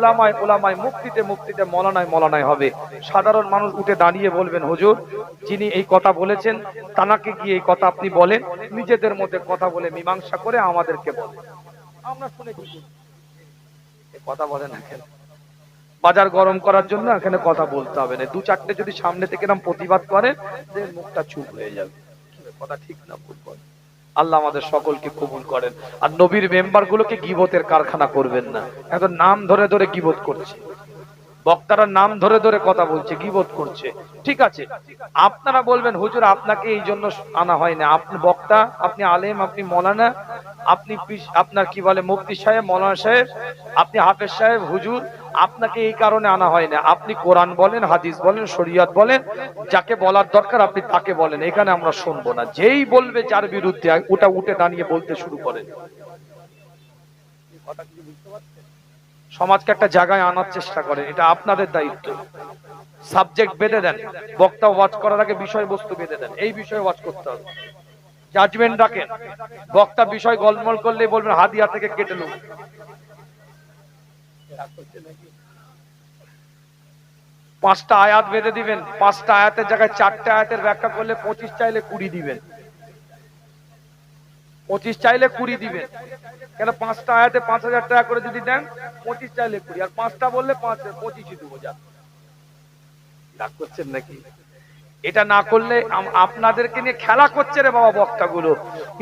ওলামায় ওলামায়, মুফতিতে মুফতিতে, মৌলানায় মৌলানায় হবে। সাধারণ মানুষ উঠে দাঁড়িয়ে বলবেন, হুজুর যিনি এই কথা বলেছেন তানাকে গিয়ে এই কথা আপনি বলেন, নিজেদের মধ্যে কথা বলে মীমাংসা করে আমাদেরকে বলেন। আমরা শুনেছি কথা বলে না কেন? বাজার গরম করার জন্য এখানে কথা বলতে হবে না, দু চারটে যদি সামনে থেকে এরকম প্রতিবাদ করে মুখটা চুপ হয়ে যাবে। কথা ঠিক না ভুল? আল্লাহ আমাদের সকলকে কবুল করেন। আর নবীর মেম্বার গুলোকে গীবতের কারখানা করবেন না। এখন নাম ধরে ধরে গীবত করছে, বক্তারা নাম ধরে ধরে কথা বলছে, গীবত করছে। ঠিক আছে, আপনারা বলবেন হুজুর আপনাকে এই জন্য আনা হয় না, আপনি বক্তা, আপনি আলেম, আপনি মৌলানা, আপনি আপনার কি বলে মুফতি সাহেব, মৌলানা সাহেব, আপনি হাফেজ সাহেব, হুজুর, আপনাকে এই কারণে আনা হয় না। আপনি কোরআন বলেন, হাদিস বলেন, শরীয়ত বলেন, যাকে বলার দরকার আপনি তাকে বলেন, এখানে আমরা শুনবো না। যেই বলবে যার বিরুদ্ধে ওটা উঠে দাঁড়িয়ে বলতে শুরু করেন। কথা কি বুঝতে পারছেন? সমাজকে একটা জায়গায় আনার চেষ্টা করেন, এটা আপনাদের দায়িত্ব। সাবজেক্ট বেঁধে দেন, বক্তা ওয়াজ করার আগে বিষয়বস্তু বেঁধে দেন, এই বিষয়ে ওয়াজ করতে হবে। জাজমেন্ট রাখেন, বক্তা বিষয় গোলমাল করলে বলবেন হাদিয়া থেকে কেটে নেব। পাঁচটা আয়াত বেঁধে দিবেন, পাঁচটা আয়াতের জায়গায় চারটে আয়াতের ব্যাখ্যা করলে 25 চাইলে 20 দিবেন, 25 চাইলে 20 দিবেন। কেন? পাঁচটা আয়াতে 5000 টাকা করে যদি দেন, 25 চাইলে 20, আর পাঁচটা বললে 25 দেবো। যা রাগ করছেন নাকি? এটা না করলে আপনাদেরকে নিয়ে খেলা করছে রে বাবা বক্তাগুলো।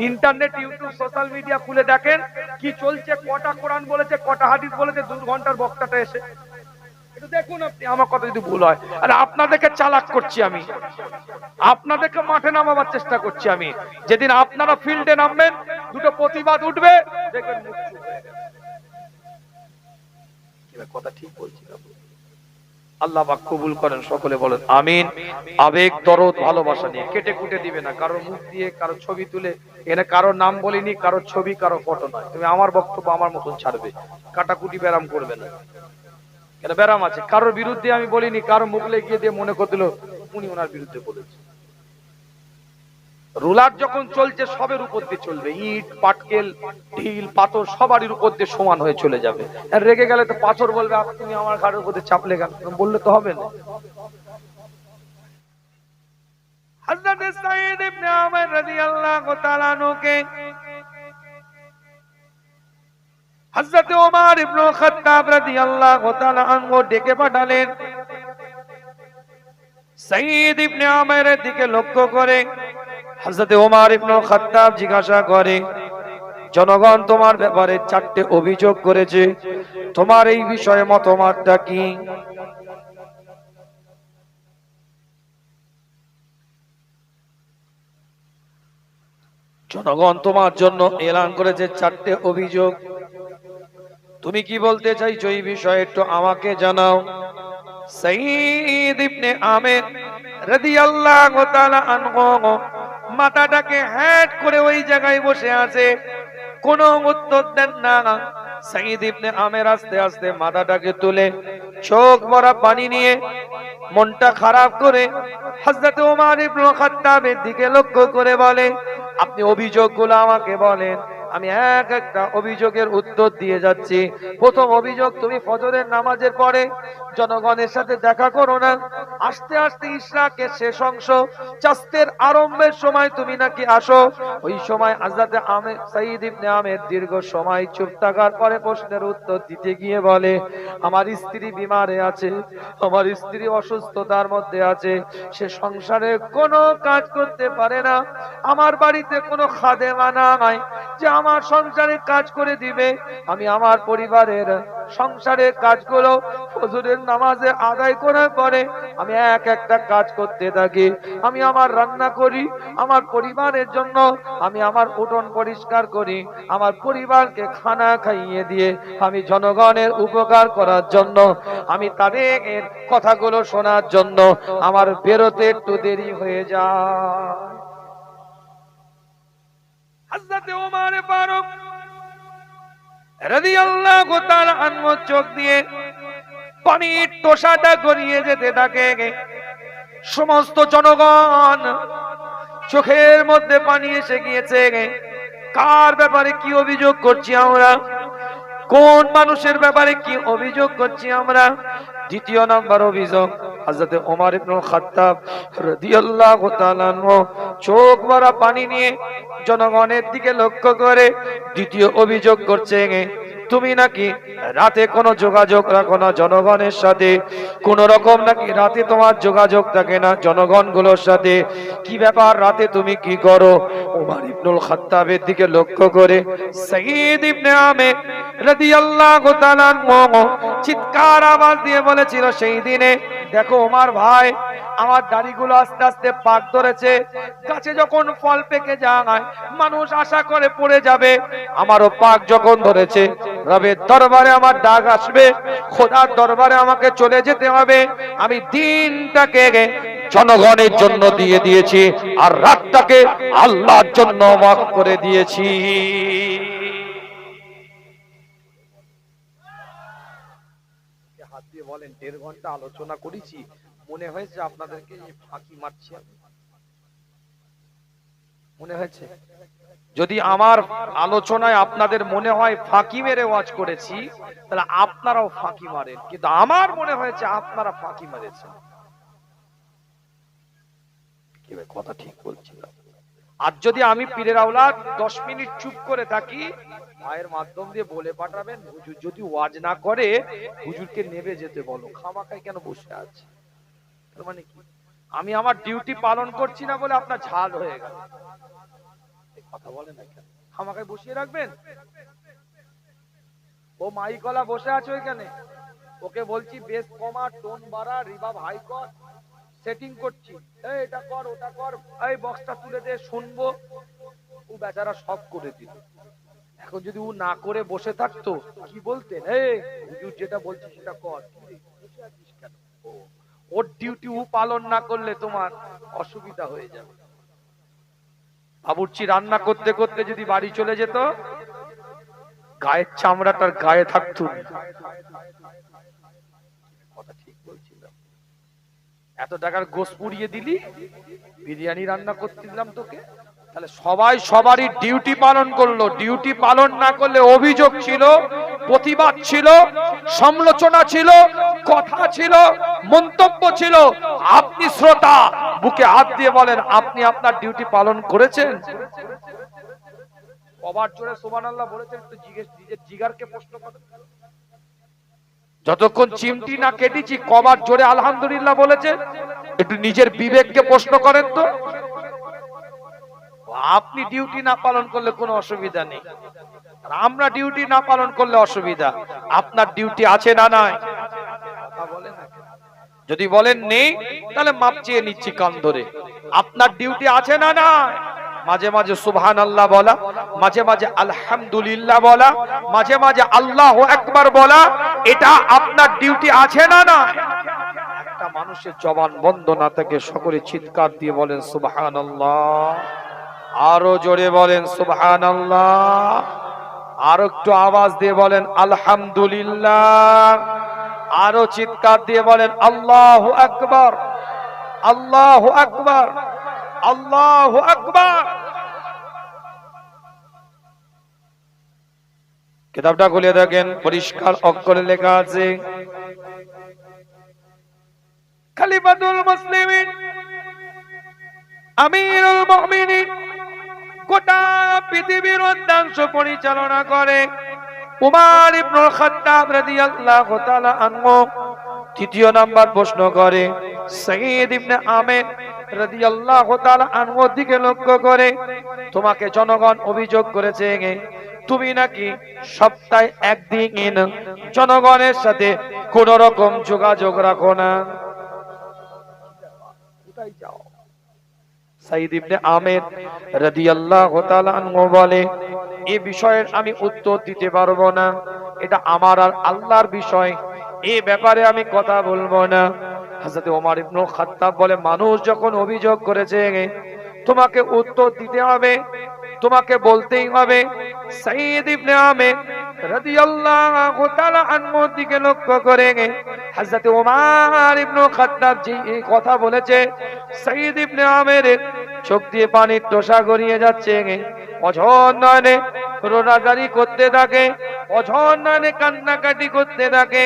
ইন্টারনেট, ইউটিউব, সোশ্যাল মিডিয়া খুলে দেখেন কি চলছে, কটা কোরআন বলেছে, কটা হাদিস বলেছে 2 ঘন্টার বক্তাটা এসে। এটা দেখুন আপনি, আমার কথা যদি ভুল হয়। আরে আপনাদেরকে চালাক করছি আমি, আপনাদেরকে মাঠে নামাবার চেষ্টা করছি আমি। যেদিন আপনারা ফিল্ডে নামবেন, দুটো প্রতিবাদ উঠবে, দেখবেন মুখ চুপ হয়ে গেছে। কথা ঠিক বলছি না? আল্লাহ পাক কবুল করেন, সকলে বলেন আমিন। আবেগ, দরদ, ভালোবাসা নিয়ে কেটে কুটে দিবে না, কারোর মুখ দিয়ে, কারোর ছবি তুলে, এনে কারোর নাম বলিনি, কারোর ছবি, কারো ফটো নয়। তুমি আমার বক্তব্য আমার মতন ছাড়বে, কাটাকুটি ব্যারাম করবে না। কেন ব্যারাম আছে? কারোর বিরুদ্ধে আমি বলিনি, কারো মুখ লেগিয়ে দিয়ে মনে করে দিল উনি ওনার বিরুদ্ধে বলেছে। রুলার যখন চলছে সবের উপর দিয়ে চলবে, ইট পাটকেল ঢিল পাথর সবারই উপর দিয়ে সমান হয়ে চলে যাবে। আর রেগে গেলে তো পাথর বলবে তুমি আমার ঘাড়ের উপর দিয়ে চাপলে কেন, বললে তো হবে না। হযরত সাঈদ ইবনে উমার রাদিয়াল্লাহু তাআলা আনহুকে হযরত ওমর ইবনে খাত্তাব রাদিয়াল্লাহু তাআলা আনহু ডেকে পাঠালেন। সাঈদ ইবনে উমারের দিকে লক্ষ্য করে হযরত ওমর ইবনে খাত্তাব জিজ্ঞাসা করে, জনগণ তোমার ব্যাপারে 4টে অভিযোগ করেছে, তোমার এই বিষয়ে মতামতটা কি? জনগণ তোমার জন্য এলান করেছে 4টে অভিযোগ, তুমি কি বলতে চাইছো এই বিষয়ে একটু আমাকে জানাও। সাঈদ ইবনে উমার রাদিয়াল্লাহু তাআলা আনহু মাথাটাকে হেড করে ওই জায়গায় বসে আছে, কোনো উত্তর দেন না। সাঈদ ইবনে উমার আস্তে আস্তে মাথাটাকে তুলে চোখ ভরা পানি নিয়ে মনটা খারাপ করে হযরত ওমর ইবনে খাত্তাবের দিকে লক্ষ্য করে বলে, আপনি অভিযোগগুলো আমাকে বলেন, আমি এক একটা অভিযোগের উত্তর দিয়ে যাচ্ছি। প্রথম অভিযোগ, তুমি ফজরের নামাজের পরে জনগণের সাথে দেখা করো না। আস্তে আস্তে ইশরাকের শেষ অংশ, চাস্তের আরম্ভের সময় তুমি নাকি আসো। ওই সময় হযরত সাঈদ ইবনে উমার দীর্ঘ সময় চুপ থাকার পরে প্রশ্নের উত্তর দিতে গিয়ে বলে, আমার স্ত্রী বিমারে আছে, আমার স্ত্রী অসুস্থতার মধ্যে আছে, সে সংসারে কোনো কাজ করতে পারে না। আমার বাড়িতে কোনো খাদেমা নাই যে আমার সংসারে কাজ করে দিবে। আমি আমার পরিবারের সংসারের কাজগুলো ফজরের নামাজে আদায় করার পরে আমি এক একটা কাজ করতে থাকি। আমি আমার রান্না করি, আমার পরিবারের জন্য আমি আমার উঠোন পরিষ্কার করি, আমার পরিবারকে খানা খাইয়ে দিয়ে আমি জনগণের উপকার করার জন্য, আমি তাদের কথাগুলো শোনার জন্য আমার বেরোতে একটু দেরি হয়ে যায়। হযরত ওমর ফারুক রাদিয়াল্লাহু তাআলা আনহু চোখ দিয়ে পানির টোশাটা গড়িয়ে যেতে থাকে। সমস্ত জনগণ চোখের মধ্যে পানি এসে গিয়েছে। কার ব্যাপারে কি অভিযোগ করছি আমরা? কোন মানুষের ব্যাপারে কি অভিযোগ করছি আমরা? দ্বিতীয় নাম্বার অভিযোগ, হযরত ওমর ইবনে খাত্তাব রাদিয়াল্লাহু তাআলা আনহু চোখ ভরা পানি নিয়ে জনগণের দিকে লক্ষ্য করে দ্বিতীয় অভিযোগ করছে, তুমি নাকি রাতে কোনো যোগাযোগ রাখো না জনগণের সাথে, কোন রকম নাকি রাতে তোমার যোগাযোগ থাকে না জনগণগুলোর সাথে, কি ব্যাপার রাতে তুমি কি করো? ওমর ইবনুল খাত্তাবের দিকে লক্ষ্য করে সাঈদ ইবনে আমের রাদিয়াল্লাহু তাআলা আনহু চিৎকার আওয়াজ দিয়ে বলেছিল সেই দিনে, দেখো ওমর ভাই, আমার দাড়িগুলো আস্তে আস্তে পাক ধরেছে, গাছে যখন ফল পেকে যায় মানুষ আশা করে পড়ে যাবে, আমারও পাক যখন ধরেছে, রবের দরবারে আমার ডাক আসবে, খোদার দরবারে আমাকে চলে যেতে হবে, আমি দিনটাকে জনগণের জন্য দিয়ে দিয়েছি আর রাতটাকে আল্লাহর জন্য ওয়াক করে দিয়েছি। হাত দিয়ে বলেন, 1.5 ঘন্টা আলোচনা করেছি, মনে হয়েছে আপনাদেরকে ফাঁকি মারছি আমি? মনে হয়েছে? যদি আমার আলোচনায় আপনাদের মনে হয় ফাঁকি মেরে ওয়াজ করেছি, তাহলে আপনারাও ফাঁকি মারেন, কিন্তু আমার মনে হয়েছে আপনারা ফাঁকি মেরেছেন। কি ভাই, কথা ঠিক বলছি না? আর যদি আমি পীরের আওলাদ 10 মিনিট চুপ করে থাকি, ভাইয়ের মাধ্যম দিয়ে বলে পাঠাবেন, হুজুর যদি ওয়াজ না করে হুজুরকে নেবে যেতে বলো, খামাখাই কেন বসে আছে? তার মানে কি আমি আমার ডিউটি পালন করছি না বলে আপনার ঝাল হয়ে গেল? কথা বলেন না কেন? খামাখাই বসিয়ে রাখবেন? ও মাইকলা বসে আছে ওইখানে, ওকে বলছি বেস কমা, টোন বাড়া, রিভাব হাই কর, সেটিং করছি, এই এটা কর ওটা কর, এই বক্সটা তুলে দে শুনবো, ও বেচারা সব করে দিল। এখন যদি ও না করে বসে থাকতো কি বলতেন, এই হুজুর যেটা বলছি সেটা কর, বসে আছিস কেন? ওর ডিউটি ও পালন না করলে তোমার অসুবিধা হয়ে যাবে। বাবুর্চি রান্না করতে করতে যদি বাড়ি চলে যেত, গায়ের চামড়াটার গায়ে থাকতো। কথা ঠিক বলছিলাম? এত টাকার গোশত পুড়িয়ে দিলি, বিরিয়ানি রান্না করতে দিলাম তোকে, তাহলে সবাই সবারই ডিউটি পালন করলো। ডিউটি পালন না করলে অভিযোগ ছিল, প্রতিবাদ ছিল, সমালোচনা ছিল, কথা ছিল, মন্তব্য ছিল। আপনি শ্রোতা, বুকে হাত দিয়ে বলেন, আপনি আপনার ডিউটি পালন করেছেন? কবার জোরে সুবহানাল্লাহ বলেছেন? একটু নিজের জিগারকে প্রশ্ন করেন। যতক্ষণ চিমটি না কেটেছি কবার জোরে আলহামদুলিল্লাহ বলেছেন? একটু নিজের বিবেককে প্রশ্ন করেন তো। আপনি ডিউটি না পালন করলে কোনো অসুবিধা নেই, আমরা ডিউটি না পালন করলে অসুবিধা। আপনার ডিউটি আছে না নাই? কথা বলেন না। যদি বলেন নেই, তাহলে মাপ চেয়ে নিচ্ছি কান ধরে। আপনার ডিউটি আছে না নাই? মাঝে মাঝে সুবহানাল্লাহ বলা, মাঝে মাঝে আলহামদুলিল্লাহ বলা, মাঝে মাঝে আল্লাহু আকবার বলা, এটা আপনার ডিউটি আছে না না? একটা মানুষের জবান বন্ধ না থাকে, সকলে চিৎকার দিয়ে বলেন সুবহানাল্লাহ। আরো জোরে বলেন সুবহানাল্লাহ। আরো একটু আওয়াজ দিয়ে বলেন আলহামদুলিল্লাহ। আরো চিৎকার দিয়ে বলেন আল্লাহু আকবার, আল্লাহু আকবার, আল্লাহু আকবার। কিতাবটা খুলে দেখেন, পরিষ্কার অক্ষরে লেখা আছে, খলিফাতুল মুসলিমিন, আমিরুল মুমিনিন, গোটা পৃথিবীর অধ্যাংশ পরিচালনা করে উমর ইবনুল খাত্তাব রাদিয়াল্লাহু তাআলা আনহু। তৃতীয় নাম্বার প্রশ্ন করে সাঈদ ইবনে আমের রাদিয়াল্লাহু তাআলা আনহুর দিকে লক্ষ্য করে, তোমাকে জনগণ অভিযোগ করেছে তুমি নাকি সপ্তাহে একদিন জনগণের সাথে কোন রকম যোগাযোগ রাখো না। কোথায় যাও? সাঈদ ইবনে আমের রাদিয়াল্লাহু তাআলা আনহু বলে, এই বিষয়ের আমি উত্তর দিতে পারবো না, এটা আমার আর আল্লাহর বিষয়, এই ব্যাপারে আমি কথা বলবো না। হযরত ওমর ইবনুল খাত্তাব বলে, মানুষ যখন অভিযোগ করেছে তোমাকে উত্তর দিতে হবে, তোমাকে বলতেই হবে। সাঈদ ইবনে আমের রাদিয়াল্লাহু তাআলা আনহুর দিকে লক্ষ্য করে হযরত ওমর ইবনুল খাত্তাব যে এই কথা বলেছে, সাঈদ ইবনে আমের চোখ দিয়ে পানির টোসা গড়িয়ে যাচ্ছে, অঝর নয়নে রোনাজারি করতে থাকে, অঝরনানে কান্নাকাটি করতে থাকে।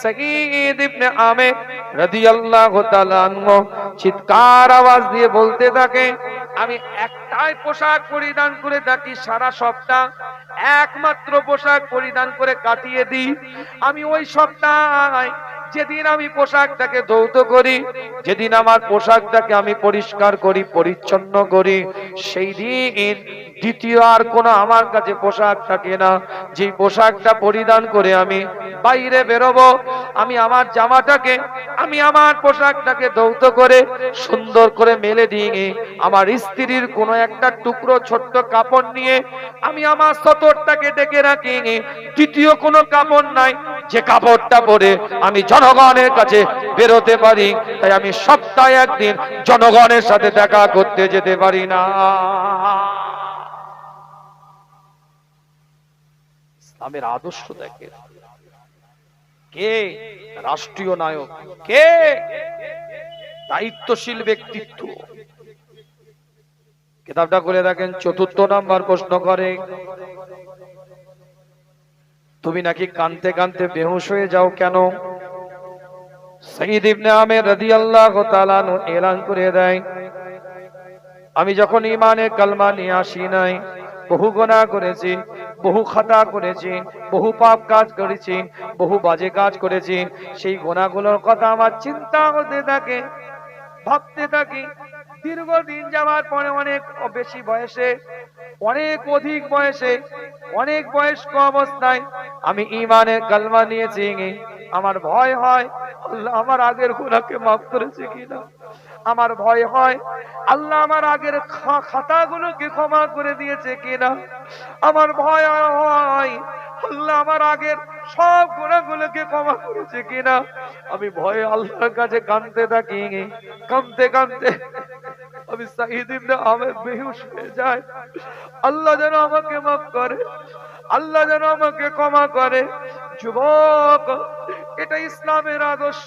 সাঈদ ইবনে আমের রাদিয়াল্লাহু তাআলা আনহু চিৎকার আওয়াজ দিয়ে বলতে থাকে, আমি একটাই পোশাক পরিধান করে থাকি সারা সপ্তাহ, একমাত্র পোশাক পরিধান করে কাটিয়ে দিই। আমি ওই সপ্তাহ যেদিন আমি পোশাকটাকে ধৌত করি, যেদিন আমার পোশাকটাকে আমি পরিষ্কার করি, পরিচ্ছন্ন করি, সেই দিন দ্বিতীয় আর কোনো আমার কাছে পোশাক থাকে না। যে পোশাকটা পরিধান করে আমি বাইরে বেরোবো, আমি আমার জামাটাকে, আমি আমার পোশাকটাকে ধৌত করে সুন্দর করে মেলে দিয়ে আমার স্ত্রীর কোনো একটা টুকরো ছোট্ট কাপড় নিয়ে আমি আমার সতরটাকে ডেকে রাখি। দ্বিতীয় কোনো কাপড় নাই যে কাপড়টা পরে আমি জনগণের কাছে বেরোতে পারি। তাই আমি সপ্তাহে একদিন জনগণের সাথে দেখা করতে যেতে পারি না। ইসলামের আদর্শ দেখে কে রাষ্ট্রীয় নায়ক, কে দায়িত্বশীল ব্যক্তিত্ব। কিতাবটা করে দেখেন। ৪র্থ নাম্বার প্রশ্ন করে, তুমি নাকি কানতে কানতে বেহুশ হয়ে যাও কেন? সাঈদ ইবনে আমের রাদিয়াল্লাহু তাআলা আনহু এলান করে দেয়, আমি যখন ঈমানের কালমা নিয়ে আসি নাই, বহু গুনাহ করেছি, বহু খাতা করেছি, বহু পাপ কাজ করেছি, বহু বাজে কাজ করেছি। সেই গুনাহগুলোর কথা আমার চিন্তা হতে থাকে, ভাবতে থাকি। দীর্ঘদিন যাওয়ার পরে অনেক বেশি বয়সে, অনেক অধিক বয়সে, অনেক বয়স্ক অবস্থায় আমি ঈমানের কালমা নিয়েছি। আমার ভয় হয় আল্লাহ আমার আগের গুনাহকে মাফ করেছে কিনা। আমার ভয় হয় আল্লাহ আমার আগের খাতাগুলোকে ক্ষমা করে দিয়েছে কিনা। আমার ভয় হয় আল্লাহ আমার আগের সব গুনাহগুলোকে ক্ষমা করেছে কিনা। আমি ভয়ে আল্লাহর কাছে কাঁদতে থাকি। কাঁদতে কাঁদতে আমি সাঈদ ইবনে আমের বেহুশ হয়ে যাই। আল্লাহ যেন আমাকে মাফ করে, আল্লাহ যেন আমাকে ক্ষমা করে। যুবক, এটা ইসলামের আদর্শ।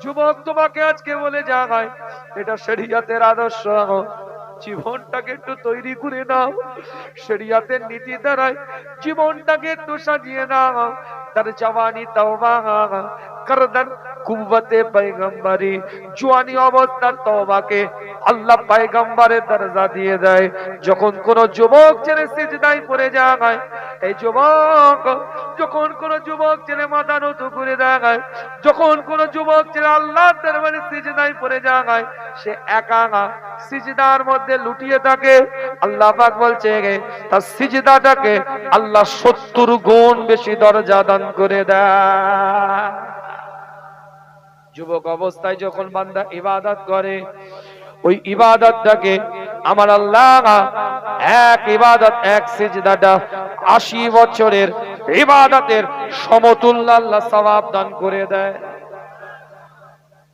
যুবক, তোমাকে আজকে বলে যাই, এটা শরীয়তের আদর্শ। জীবনটাকে একটু তৈরি করে নাও, শরীয়তের নীতি দ্বারাই জীবনটাকে একটু সাজিয়ে নাও। তার জওয়ানি তওবা করদান কুওয়াতে পয়গম্বরি, জওয়ানি অবস্থার তওবাকে আল্লাহ পয়গম্বরের দরজা দিয়ে দেয়। যখন কোন যুবক ছেলে সিজদায় পড়ে যায়, এই যুবক, যখন কোন যুবক ছেলে মাথা নত করে দেয়, যখন কোন যুবক ছেলে আল্লাহর দরবারে সিজদায় পড়ে যায়, সে একা সিজদার মধ্যে লুটিয়ে থাকে। আল্লাহ পাক বলছে তার সিজদাটাকে আল্লাহ ৭০ গুণ বেশি দরজা দান করে দেয়। যুবক অবস্থায় যখন বান্দা ইবাদত করে, ওই ইবাদতটাকে আমার আল্লাহ এক ইবাদত, এক সিজদাটা ৮০ বছরের ইবাদতের সমতুল্য আল্লাহ সওয়াব দান করে দেয়।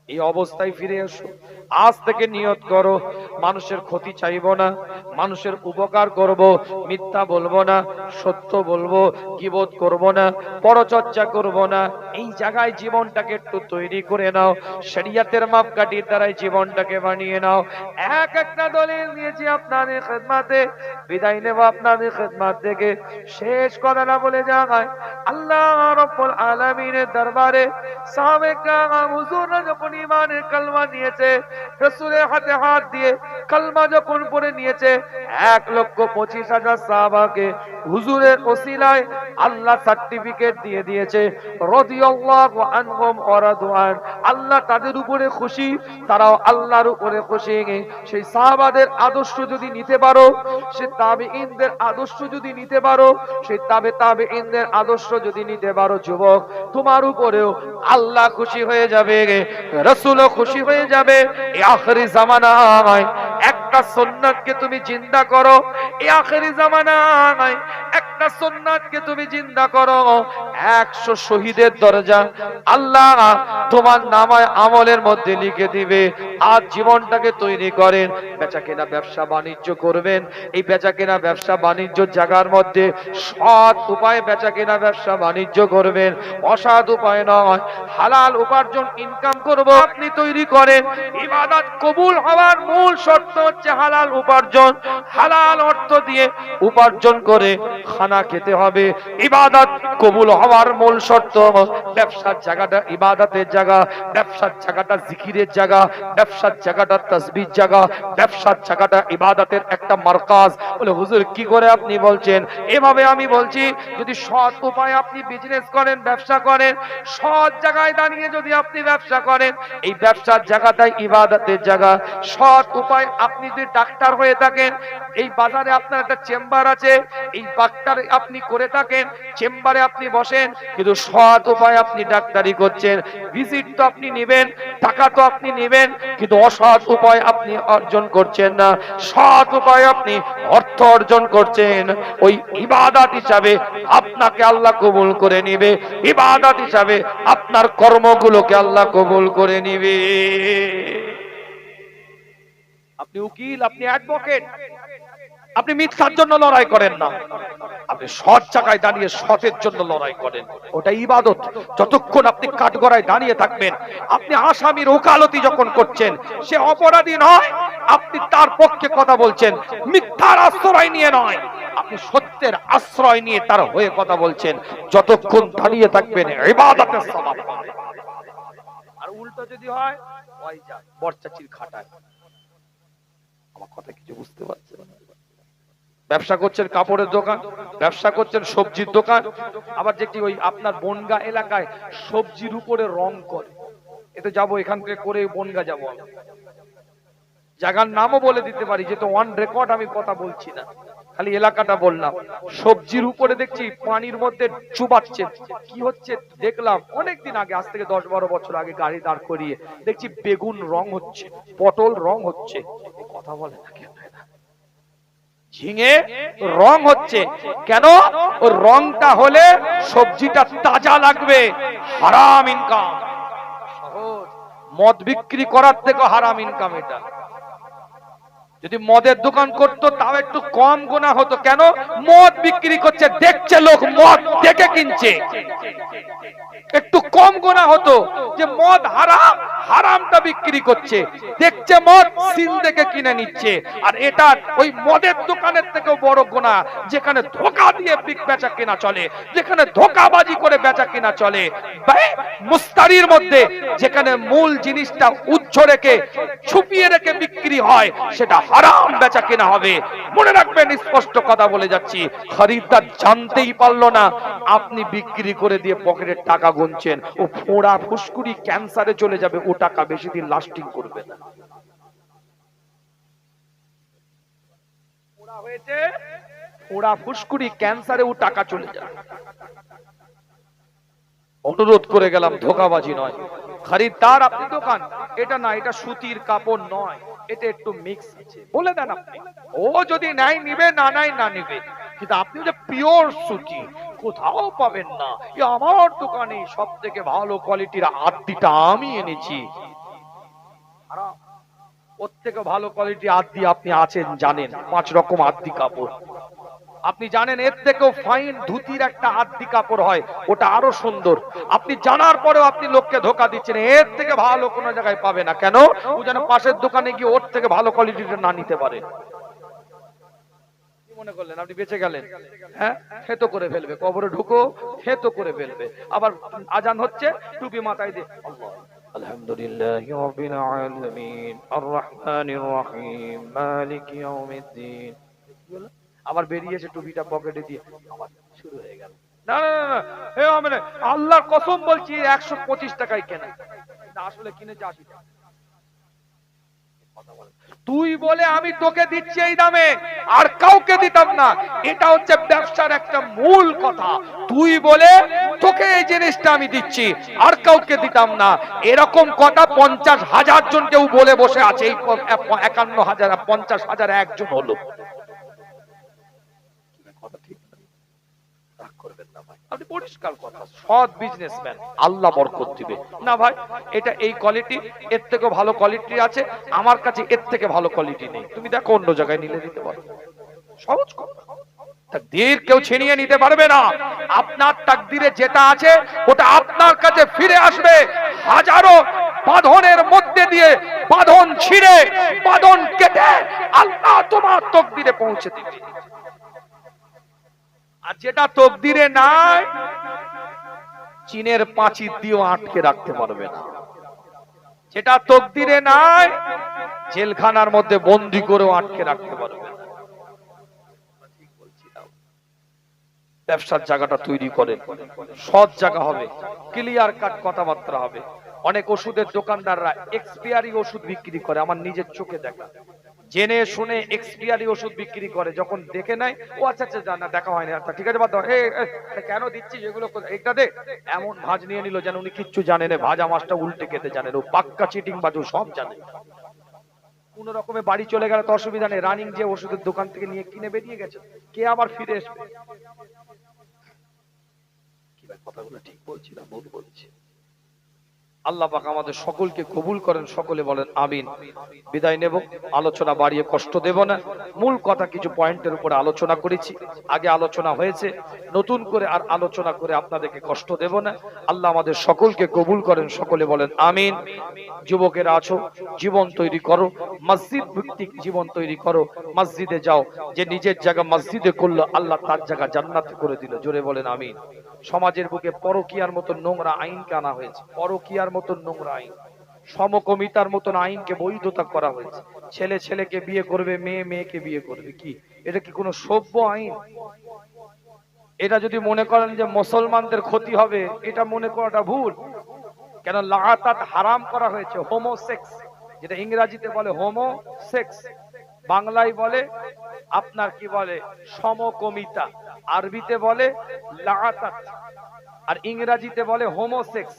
এই অবস্থায় ফিরে এসো। আজ থেকে নিয়ত করো, মানুষের ক্ষতি চাইবো না, মানুষের উপকার করব, মিথ্যা বলবো না, সত্য বলবো, গীবত করব না, পরচর্চা করব না। এই জায়গায় জীবনটাকে একটু তৈরি করে নাও। শরীয়তের মাপকাঠির দ্বারাই জীবনটাকে বানিয়ে নাও। এক একটা দলিল নিয়েছি আপনাদের খেদমতে, বিদায় নেব আপনাদের খেদমত থেকে। শেষ কথাটা বলে যায়, আল্লাহ রাব্বুল আলামিনের দরবারে সাহাবে কেরাম হুজুররা যখন ঈমানের কালমা নিয়েছে, রাসূলের হাতে হাত দিয়ে কালমা যখন পড়ে নিয়েছে, ১,২৫,০০০ সাহাবাকে হুজুরের ওসিলায় আল্লাহ সার্টিফিকেট দিয়ে দিয়েছে। রাদিয়াল্লাহু আনহুম ওয়া রাদু আন। আল্লাহ তাদের উপরে খুশি, তারাও আল্লাহর উপরে খুশি। সেই সাহাবাদের আদর্শ যদি নিতে পারো, সেই তাবেঈনদের আদর্শ যদি নিতে পারো, সেই তাবেঈনদের আদর্শ যদি নিতে পারো, যুবক, তোমার উপরেও আল্লাহ খুশি হয়ে যাবে, রাসূলও খুশি হয়ে যাবে। এই আখিরি জামানায় একটা সুন্নাতকে তুমি জিন্দা করো, এই আখিরি জামানায় একটা সুন্নাতকে তুমি জিন্দা করো, ১০০ শহীদের দরজা আল্লাহ তোমার নামায় আমলের মধ্যে লিখে দিবে। আজ জীবনটাকে তৈরি করেন, বেচাকেনা ব্যবসা বাণিজ্য করবেন। এই বেচাকেনা ব্যবসা বাণিজ্য জায়গার মধ্যে সৎ উপায়ে বেচাকেনা ব্যবসা বাণিজ্য করবেন, অসৎ উপায় নয়। হালাল উপার্জন ইনকাম করব আপনি তৈরি করেন। ইবাদত কবুল হওয়ার মূল শর্ত হচ্ছে হালাল উপার্জন। হালাল অর্থ দিয়ে উপার্জন করে খানা খেতে হবে। ইবাদত কবুল হওয়ার মূল শর্ত ব্যবসার জায়গাটা ইবাদতের জায়গা, ব্যবসার জায়গাটা জিকিরের জায়গা, ব্যবসার জায়গাটা তাসবিহ জায়গা, ব্যবসার জায়গাটা ইবাদতের একটা মারকাজ। বলে হুজুর কি করে আপনি বলছেন? এভাবে আমি বলছি, যদি সৎ উপায়ে আপনি বিজনেস করেন, ব্যবসা করেন, সৎ জায়গায় দাঁড়িয়ে যদি আপনি ব্যবসা করেন, এই ব্যবসার জায়গাটাই ইবাদতের জায়গা। সৎ উপায় আপনি যদি ডাক্তার হয়ে থাকেন, এই বাজারে আপনার একটা চেম্বার আছে, এই ডাক্তার আপনি করে থাকেন, চেম্বারে আপনি বসেন, কিন্তু সৎ উপায় আপনি ডাক্তারি করছেন, ভিজিট তো আপনি নেবেন, টাকা তো আপনি নেবেন, কিন্তু অসৎ উপায় আপনি অর্জন করছেন না। সৎ উপায় আপনি অর্থ অর্জন করছেন, ওই ইবাদত হিসাবে আপনাকে আল্লাহ কবুল করে নেবে, ইবাদত হিসাবে আপনার কর্মগুলোকে আল্লাহ কবুল করে নেবে। আপনি উকিল, আপনি অ্যাডভোকেট, আপনি মিথ্যার জন্য লড়াই করেন না, আপনি সৎ জায়গায় দাঁড়িয়ে সতের জন্য লড়াই করেন, ওটা ইবাদত। যতক্ষণ আপনি কাঠগড়ায় দাঁড়িয়ে থাকবেন, আপনি আসামির ওকালতি যখন করছেন, সে অপরাধী নয়, আপনি তার পক্ষে কথা বলছেন, মিথ্যার আশ্রয় নিয়ে নয়, আপনি সত্যের আশ্রয় নিয়ে তার হয়ে কথা বলছেন। যতক্ষণ দাঁড়িয়ে থাকবেন ইবাদতের সওয়াব পাবেন। আর উল্টো যদি হয়, ওই যা বরচাচির খাটায়। আমার কথা কিছু বুঝতে পারছেন না? ব্যবসা করছেন কাপড়ের দোকান, ব্যবসা করছেন সবজির দোকান, আবার যেটি ওই আপনার বনগা এলাকায় সবজির উপরে রং করে, এতে যাবো এখান থেকে করে বনগা যাবো, জায়গার নামও বলে দিতে পারি, যেহেতু অন রেকর্ড আমি কথা বলছি না, খালি এলাকাটা বললাম। সবজির উপরে দেখছি পানির মধ্যে চুবাচ্ছে, কি হচ্ছে দেখলাম অনেকদিন আগে, আজ থেকে 10-12 বছর আগে গাড়ি দাঁড় করিয়ে দেখছি বেগুন রং হচ্ছে, পটল রং হচ্ছে, কথা বলে না কেন, ঝিঙে রং হচ্ছে কেন? ও রংটা হলে সবজিটা তাজা লাগবে, হারাম ইনকাম। সহজ, মদ বিক্রি করার থেকে হারাম ইনকাম এটা। যদি মদের দোকান করতো তাও একটু কম গোনা হতো, কেন? মদ বিক্রি করছে, দেখছে লোক, মদ দেখে কিনছে, একটু কম গোনা হতো যে মদ হারাম, হারামটা বিক্রি করছে, দেখছে মদ, সিল দেখে কিনে নিচ্ছে। আর এটা ওই মদের দোকানের থেকেও বড় গোনা, যেখানে ধোঁকা দিয়ে বেচা কেনা চলে, যেখানে ধোঁকাবাজি করে বেচা কেনা চলে, মুস্তারির মধ্যে যেখানে মূল জিনিসটা উজ্জ রেখে ছুপিয়ে রেখে বিক্রি হয়, সেটা হারাম বেচা কেনা হবে। মনে রাখবেন, স্পষ্ট কথা বলে যাচ্ছি, খরিদ্দার জানতেই পারলো না আপনি বিক্রি করে দিয়ে পকেটের টাকা গুনছেন, ও ফোড়া ফুসকুড়ি ক্যান্সারে চলে যাবে, ও টাকা বেশি দিন লাস্টিং করবে না। ফোড়া হয়েছে, ফোড়া ফুসকুড়ি ক্যান্সারে ও টাকা চলে যাবে। অনুরোধ করে গেলাম, ধোঁকাবাজি নয়। খরিদ্দার আপনি দোকান, এটা না, এটা সুতির কাপড় নয়, এটা একটু মিক্স আছে, বলে দেন আপনি, ও যদি নাই নিবে, না নাই না নিবে, কিন্তু আপনি যে পিওর সুতি কোথাও পাবেন না, আমার দোকানে সব থেকে ভালো কোয়ালিটির আদিটা আমি এনেছি। ওর থেকে ভালো কোয়ালিটি আদি আপনি আছেন জানেন, 5 রকম আদি কাপড় আপনি জানেন, এর থেকেও ফাইন ধুতির একটা আদি কাপড় হয়, ওটা আরো সুন্দর। আপনি জানার পরেও আপনি লোককে ধোকা দিচ্ছেন, এর থেকে ভালো কোনো জায়গায় পাবে না, কেন? ও যেন পাশের দোকানে গিয়ে ওর থেকে ভালো কোয়ালিটিটা না নিতে পারে। মনে করলেন আপনি বেঁচে গেলেন, হ্যাঁ, হেতো করে ফেলবে, কবরে ঢুকো হেতো করে ফেলবে। আবার আজান হচ্ছে, টুপি মাথায় দিয়ে আল্লাহ আলহামদুলিল্লাহি রাব্বিল আলামিন আর রহমানির রহিম মালিকি ইয়াউমিদ্দিন, আবার বেরিয়েছে টুপিটা পকেটে দিয়ে, আবার শুরু হয়ে গেল। না না না, হে মানে আল্লাহর কসম বলছি 125 টাকায় কেনা, আসলে কিনেছে 80 টাকা। তুই বলে আমি তোকে দিচ্ছি এই দামে, আর কাউকে দিতাম না, এটা হচ্ছে ব্যবসার একটা মূল কথা। তুই বলে তোকে এই জিনিসটা আমি দিচ্ছি, আর কাউকে দিতাম না, এরকম কথা 50,000 জন কেউ বলে বসে আছে, এই 51,000 50,000 একজন হলো। আপনি পরিষ্কার কথা, সৎ বিজনেসম্যান, আল্লাহ বরকত দিবে না ভাই। এটা এই কোয়ালিটি, এর থেকে ভালো কোয়ালিটি আছে, আমার কাছে এর থেকে ভালো কোয়ালিটি নেই, তুমি দেখো অন্য জায়গায় নিলে দিতে পারো। সহজ কথা, তাকদীর কেউ ছিনিয়ে নিতে পারবে না। আপনার তাকদীরে যেটা আছে ওটা আপনার কাছে ফিরে আসবে। হাজারো বাঁধনের মধ্যে দিয়ে বাঁধন ছিঁড়ে, বাঁধন কেটে আল্লাহ তোমার তাকদীরে পৌঁছে দিবে। আর যেটা তকদিরে নাই চীনের পাঁচিল দিয়েও আটকে রাখতে পারবে না। যেটা তকদিরে নাই জেলখানার মধ্যে বন্দী করেও আটকে রাখতে পারবে না। ব্যবসার জায়গাটা তৈরি করেন, সৎ জায়গা হবে, ক্লিয়ার কাট কথাবার্তা হবে। অনেক ওষুধের দোকানদাররা এক্সপায়ারি ওষুধ বিক্রি করে, আমার নিজের চোখে দেখা, জেনে শুনে এক্সপায়ারি ওষুধ বিক্রি করে। যখন দেখে নেয়, ও আচ্ছা আচ্ছা জানা দেখা হয়নি, আচ্ছা ঠিক আছে বাদ দাও, কেন দিচ্ছিস এগুলো, এটা দে, এমন ভাজ নিয়ে নিল যেন উনি কিচ্ছু জানে না, ভাজা মাছটা উল্টে খেতে জানেন, ও পাক্কা চিটিং বাজু, সব জানে। কোন রকমে বাড়ি চলে গেলে তো অসুবিধা নেই, রানিং যে ওষুধের দোকান থেকে নিয়ে কিনে বেরিয়ে গেছে, কে আবার ফিরে আসবে। কথাগুলো ঠিক বলছি না ভুল বলছি? আল্লাহ পাক আমাদের সকলকে কবুল করেন, সকলে বলেন আমিন। বিদায় নেব, আলোচনা বাড়িয়ে কষ্ট দেব না। মূল কথা কিছু পয়েন্টের উপরে আলোচনা করেছি, আগে আলোচনা হয়েছে, নতুন করে আর আলোচনা করে আপনাদেরকে কষ্ট দেব না। আল্লাহ আমাদের সকলকে কবুল করেন, সকলে বলেন আমিন। যুবকেরা আছো, জীবন তৈরি করো, মসজিদ ভিত্তিক জীবন তৈরি করো, মসজিদে যাও, যে নিজের জায়গা মসজিদে করলো আল্লাহ তার জায়গা জান্নাতে করে দিল, জোরে বলেন আমিন। সমাজের বুকে পরকীয়ার মতো নোংরা আইনকে আনা হয়েছে, পরকীয়ার মতো নোংরা আইন, সমকমিতার মতন আইনকে বৈধতা করা হয়েছে। ছেলে ছেলেকে বিয়ে করবে, মেয়ে মেয়েকে বিয়ে করবে, কি এটা কি কোনো সভ্য আইন? এটা যদি মনে করেন যে মুসলমানদের ক্ষতি হবে, এটা মনে করাটা ভুল। কেন লাগাতার হারাম করা হয়েছে হোমোসেক্স, যেটা ইংরেজিতে বলে হোমোসেক্স, বাংলায় বলে আপনার কি বলে সমকমিতা, আরবিতে বলে লাগাতার, আর ইংরেজিতে বলে হোমোসেক্স।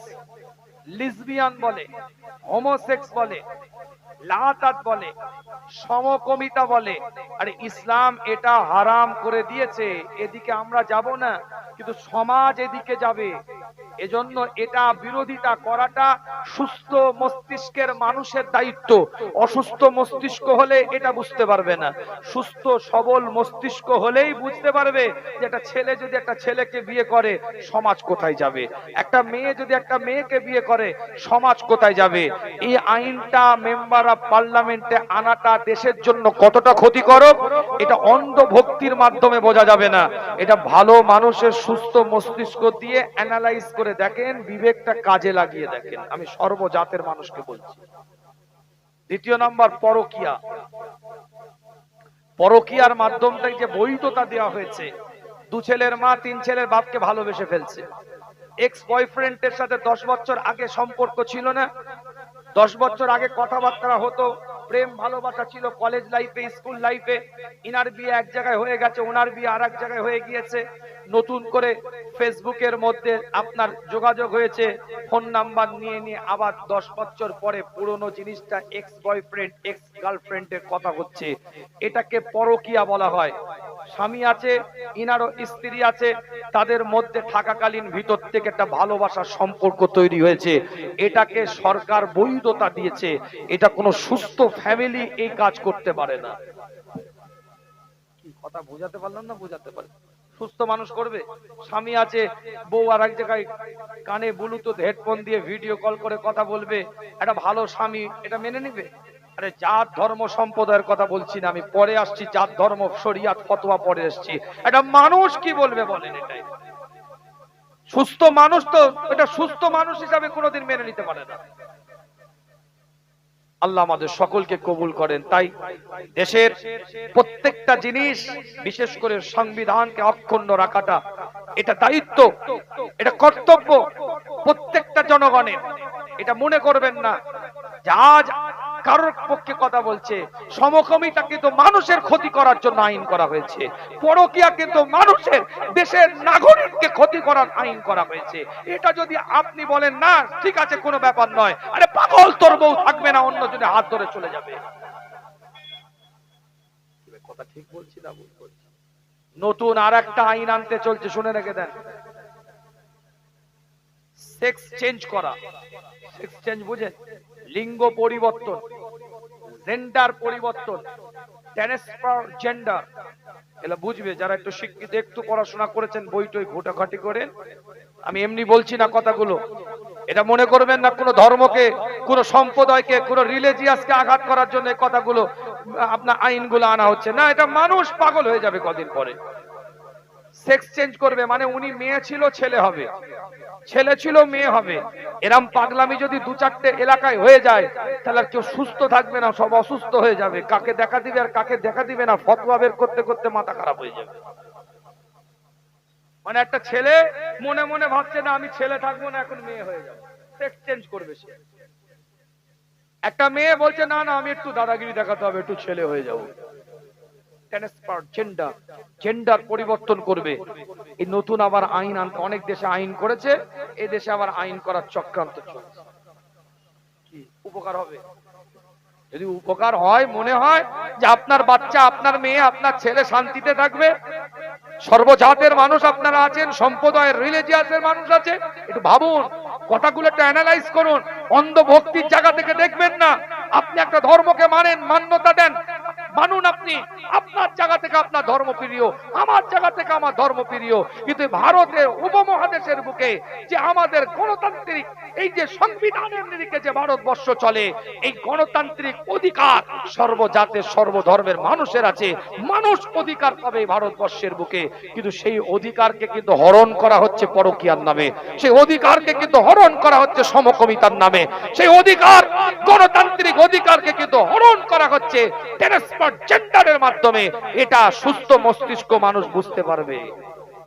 লিসবিয়ান বলে, হোমোসেক্স বলে, লাগাতার বলে, সমকমিতা বলে। আর ইসলাম এটা হারাম করে দিয়েছে। এদিকে আমরা যাব না, কিন্তু সমাজ এদিকে যাবে। এজন্য এটা বিরোধিতা করাটা সুস্থ মস্তিষ্কের মানুষের দায়িত্ব। অসুস্থ মস্তিষ্ক হলে এটা বুঝতে পারবে না, সুস্থ সবল মস্তিষ্ক হলেই বুঝতে পারবে যে একটা ছেলে যদি একটা ছেলেকে বিয়ে করে সমাজ কোথায় যাবে, একটা মেয়ে যদি একটা মেয়েকে বিয়ে করে সমাজ কোথায় যাবে। এই আইনটা মেম্বার অফ পার্লামেন্টে আনাটা দেশের জন্য কতটা ক্ষতিকারক এটা অন্ধ ভক্তির মাধ্যমে বোঝা যাবে না। এটা ভালো মানুষের সুস্থ মস্তিষ্ক দিয়ে অ্যানালাইজ করে দেখেন, বিবেকটা কাজে লাগিয়ে দেখেন। আমি সর্বজাতের মানুষকে বলছি। দ্বিতীয় নাম্বার পরকীয়া। পরকীয়ার মাধ্যমটাই যে বৈধতা দেওয়া হয়েছে। দু ছেলের মা তিন ছেলের বাপকে ভালোবেসে ফেলছে। এক্স বয়ফ্রেন্ডের সাথে 10 বছর আগে সম্পর্ক ছিল না, 10 বছর আগে কথাবার্তা হতো, প্রেম ভালোবাসা ছিল কলেজ লাইফে, স্কুল লাইফে। ইনার বিয়ে এক জায়গায় হয়ে গেছে, ওনার বিয়ে আর এক জায়গায় হয়ে গিয়েছে। নতুন করে ফেসবুকের মধ্যে আপনার যোগাযোগ হয়েছে, ফোন নাম্বার নিয়ে নিয়ে আবার 10 বছর পরে পুরনো জিনিসটা এক্স বয়ফ্রেন্ড এক্স গার্লফ্রেন্ডের কথা হচ্ছে। এটাকে পরকীয়া বলা হয়। স্বামী আছে, ইনারও স্ত্রী আছে, তাদের মধ্যে থাকাকালীন ভিতর থেকে একটা ভালোবাসার সম্পর্ক তৈরি হয়েছে, এটাকে সরকার বৈধতা দিয়েছে। এটা কোনো সুস্থ ফ্যামিলি এই কাজ করতে পারে না। কি কথা বোঝাতে পারলাম না? বোঝাতে পারে? সুস্থ মানুষ করবে? স্বামী আছে, বউ আর এক জায়গায় কানে ব্লুটুথ হেডফোন দিয়ে ভিডিও কল করে কথা বলবে, একটা ভালো স্বামী এটা মেনে নেবে? আরে জাত ধর্ম সম্প্রদায়ের কথা বলছি না আমি, পরে আসছি, জাত ধর্ম শরিয়াত ফতোয়া পরে আসছি। এটা মানুষ কি বলবে বলেন? এটাই সুস্থ মানুষ তো এটা সুস্থ মানুষ হিসাবে কোনোদিন মেনে নিতে পারে না। আল্লাহ আমাদের সকলকে কবুল করেন। তাই দেশের প্রত্যেকটা জিনিস, বিশেষ করে সংবিধানকে অক্ষুণ্ণ রাখাটা এটা দায়িত্ব, এটা কর্তব্য প্রত্যেকটা জনগণের। এটা মনে করবেন না যে আজ কারোর পক্ষে কথা বলছে। সমকামিতা কিন্তু মানুষের ক্ষতি করার জন্য আইন করা হয়েছে, পরকীয়া কিন্তু মানুষের দেশের নাগরিককে ক্ষতি করার আইন করা হয়েছে। এটা যদি আপনি বলেন না ঠিক আছে কোনো ব্যাপার নয়, আরে পাগল তোর বউ থাকবে না, অন্য জনে হাত ধরে চলে যাবে। কথা ঠিক বলছি না ভুল বলছি? নতুন আর একটা আইন আনতে চলছে, শুনে রেখে দেন। সেক্স চেঞ্জ করা, সেক্স চেঞ্জ বুঝেন? লিঙ্গ পরিবর্তন, জেন্ডার পরিবর্তন, ট্রান্সফার জেন্ডার, এগুলো বুঝবে যারা একটু শিক্ষিত, একটু পড়াশোনা করেছেন, বই টই ঘোটাঘাটি করেন। আমি এমনি বলছি না কথাগুলো। এটা মনে করবেন না কোনো ধর্মকে, কোনো সম্প্রদায়কে, কোনো রিলিজিয়াসকে আঘাত করার জন্য এই কথাগুলো আপনার আইনগুলো আনা হচ্ছে না। এটা মানুষ পাগল হয়ে যাবে কদিন পরে। সেক্স চেঞ্জ করবে, মানে উনি মেয়ে ছিল ছেলে হবে, ছেলে ছিল মেয়ে হবে। এরম পাগলামি যদি দু চারটে এলাকায় হয়ে যায় তাহলে কেউ সুস্থ থাকবে না, সব অসুস্থ হয়ে যাবে। কাকে দেখা দিবে আর কাকে দেখা দিবে না ফতোয়া বের করতে করতে মাথা খারাপ হয়ে যাবে। মানে একটা ছেলে মনে মনে ভাবছে না আমি ছেলে থাকবো না, এখন মেয়ে হয়ে যাবে, সেক্স চেঞ্জ করবে সে। একটা মেয়ে বলছে না না আমি একটু দাদাগিরি দেখাতে হবে, একটু ছেলে হয়ে যাবো। জেন্ডার পরিবর্তন করবে। এই নতুন আবার আইন আনতে, অনেক দেশে আইন করেছে, এই দেশে আবার আইন করার চক্রান্ত চলছে। কি উপকার হবে? যদি উপকার হয়, মনে হয় যে আপনার বাচ্চা, আপনার মেয়ে, আপনার ছেলে শান্তিতে থাকবে, সর্বজাতের মানুষ আপনারা আছেন, সম্প্রদায়ের রিলিজিয়াসের মানুষ আছে, একটু ভাবুন, কথাগুলো একটু অ্যানালাইজ করুন। অন্ধ ভক্তির জায়গা থেকে দেখবেন না। আপনি একটা ধর্মকে মানেন, মান্যতা দেন, মানুন। আপনি আপনার জায়গা থেকে আপনার ধর্ম প্রিয়, আমার জায়গা থেকে আমার ধর্ম প্রিয়। কিন্তু ভারতের উপমহাদেশের বুকে যে আমাদের গণতান্ত্রিক এই যে সংবিধানের নিরিখে যে ভারতবর্ষ চলে, এই গণতান্ত্রিক অধিকার সর্বজাতের সর্বধর্মের মানুষের আছে। মানুষ অধিকার পাবে ভারতবর্ষের বুকে, কিন্তু সেই অধিকারকে কিন্তু হরণ করা হচ্ছে পরকীয়ার নামে, সেই অধিকারকে কিন্তু হরণ করা হচ্ছে সমকামিতার নামে, সেই অধিকার, গণতান্ত্রিক অধিকারকে কিন্তু হরণ করা হচ্ছে ট্রান্সজেন্ডারের মাধ্যমে। এটা সুস্থ মস্তিষ্ক মানুষ বুঝতে পারবে।